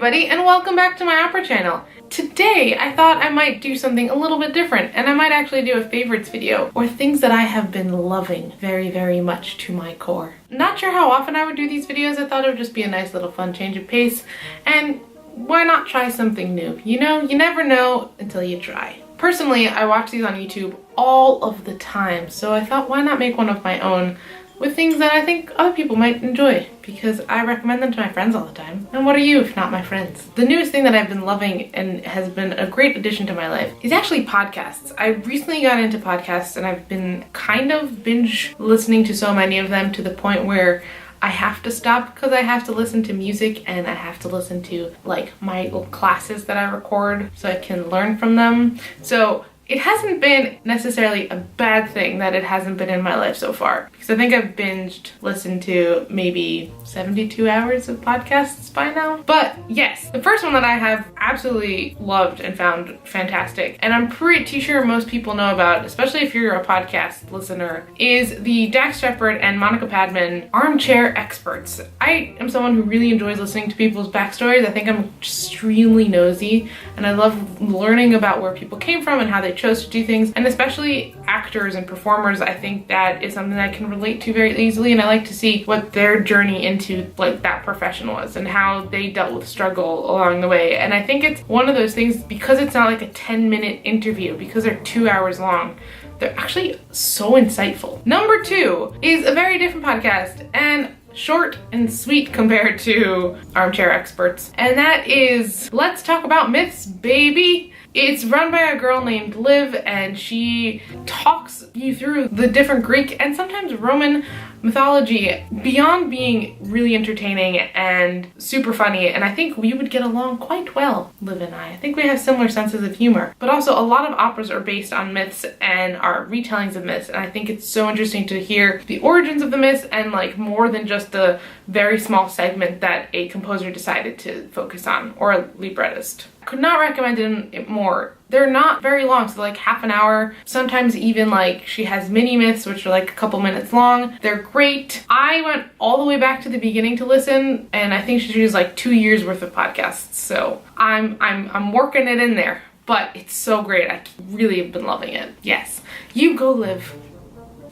everybody, and welcome back to my opera channel. Today, I thought I might do something a little bit different, and I might actually do a favorites video, or things that I have been loving very, very much to my core. Not sure how often I would do these videos. I thought it would just be a nice little fun change of pace, and why not try something new? You know, you never know until you try. Personally, I watch these on YouTube all of the time, so I thought why not make one of my own with things that I think other people might enjoy, because I recommend them to my friends all the time. And what are you if not my friends? The newest thing that I've been loving and has been a great addition to my life is actually podcasts. I recently got into podcasts and I've been kind of binge listening to so many of them to the point where I have to stop because I have to listen to music and I have to listen to like my little classes that I record so I can learn from them. So it hasn't been necessarily a bad thing that it hasn't been in my life so far, because I think I've binged listened to maybe 72 hours of podcasts by now. But yes, the first one that I have absolutely loved and found fantastic, and I'm pretty sure most people know about, especially if you're a podcast listener, is the Dax Shepard and Monica Padman Armchair Experts. I am someone who really enjoys listening to people's backstories. I think I'm extremely nosy, and I love learning about where people came from and how they chose to do things, and especially actors and performers. I think that is something that I can relate to very easily, and I like to see what their journey into like that profession was and how they dealt with struggle along the way. And I think it's one of those things, because it's not like a 10-minute interview, because they're 2 hours long, they're actually so insightful. Number two is a very different podcast and short and sweet compared to Armchair Experts, and that is Let's Talk About Myths, Baby. It's run by a girl named Liv, and she talks you through the different Greek and sometimes Roman mythology beyond being really entertaining and super funny. And I think we would get along quite well, Liv and I. I think we have similar senses of humor. But also, a lot of operas are based on myths and are retellings of myths, and I think it's so interesting to hear the origins of the myths and like more than just the very small segment that a composer decided to focus on, or a librettist. Could not recommend it more. They're not very long, so like half an hour. Sometimes even like she has mini myths, which are like a couple minutes long. They're great. I went all the way back to the beginning to listen, and I think she does like 2 years worth of podcasts. So I'm working it in there, but it's so great. I really have been loving it. Yes, you go Liv.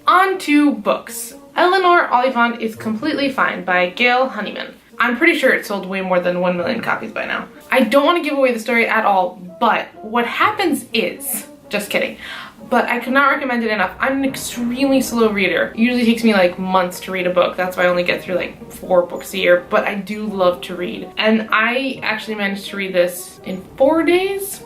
On to books. Eleanor Oliphant is Completely Fine by Gail Honeyman. I'm pretty sure it sold way more than 1 million copies by now. I don't want to give away the story at all, but what happens is, just kidding, but I could not recommend it enough. I'm an extremely slow reader. It usually takes me like months to read a book. That's why I only get through like 4 books a year, but I do love to read. And I actually managed to read this in 4 days.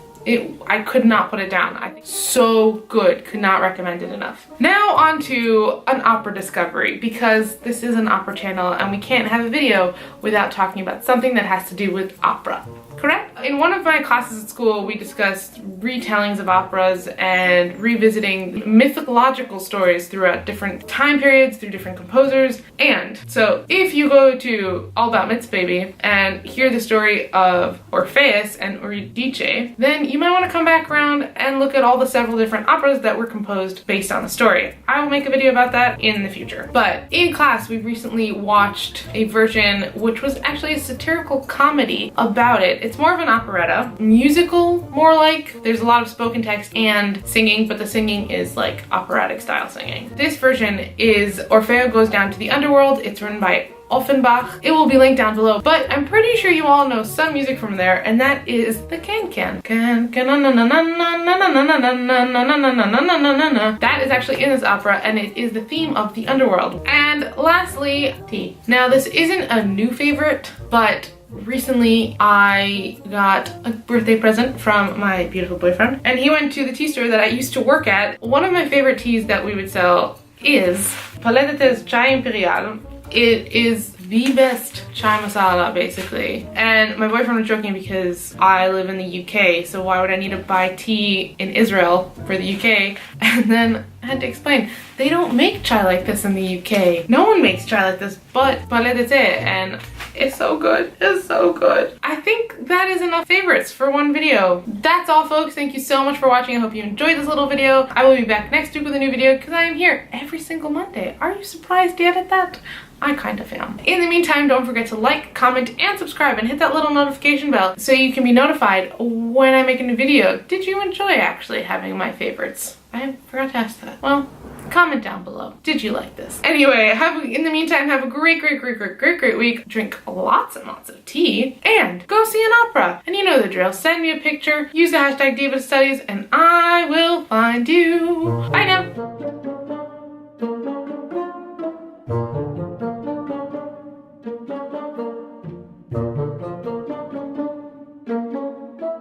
I could not put it down. I think so good. Could not recommend it enough. Now on to an opera discovery, because this is an opera channel and we can't have a video without talking about something that has to do with opera. Correct? In one of my classes at school, we discussed retellings of operas and revisiting mythological stories throughout different time periods, through different composers. And so if you go to All About Myths, Baby and hear the story of Orpheus and Eurydice, then you might want to come back around and look at all the several different operas that were composed based on the story. I will make a video about that in the future. But in class, we recently watched a version which was actually a satirical comedy about it. It's more of an operetta, musical more like. There's a lot of spoken text and singing, but the singing is like operatic style singing. This version is Orfeo Goes Down to the Underworld. It's written by Offenbach. It will be linked down below, but I'm pretty sure you all know some music from there, and that is the can-can. That is actually in this opera, and it is the theme of the underworld. And lastly, tea. Now this isn't a new favorite, but recently I got a birthday present from my beautiful boyfriend, and he went to the tea store that I used to work at. One of my favorite teas that we would sell is Palete's Chai Imperial. It is the best chai masala, basically. And my boyfriend was joking because I live in the UK, so why would I need to buy tea in Israel for the UK? And then I had to explain, they don't make chai like this in the UK. No one makes chai like this but Palais, and it's so good. It's so good. I think that is enough favorites for one video. That's all, folks. Thank you so much for watching. I hope you enjoyed this little video. I will be back next week with a new video because I am here every single Monday. Are you surprised yet at that? I kind of am. In the meantime, don't forget to like, comment, and subscribe, and hit that little notification bell so you can be notified when I make a new video. Did you enjoy actually having my favorites? I forgot to ask that. Well, comment down below. Did you like this? Anyway, in the meantime, have a great week. Drink lots and lots of tea, and go see an opera. And you know the drill. Send me a picture, use the hashtag Diva Studies, and I will find you. Bye now.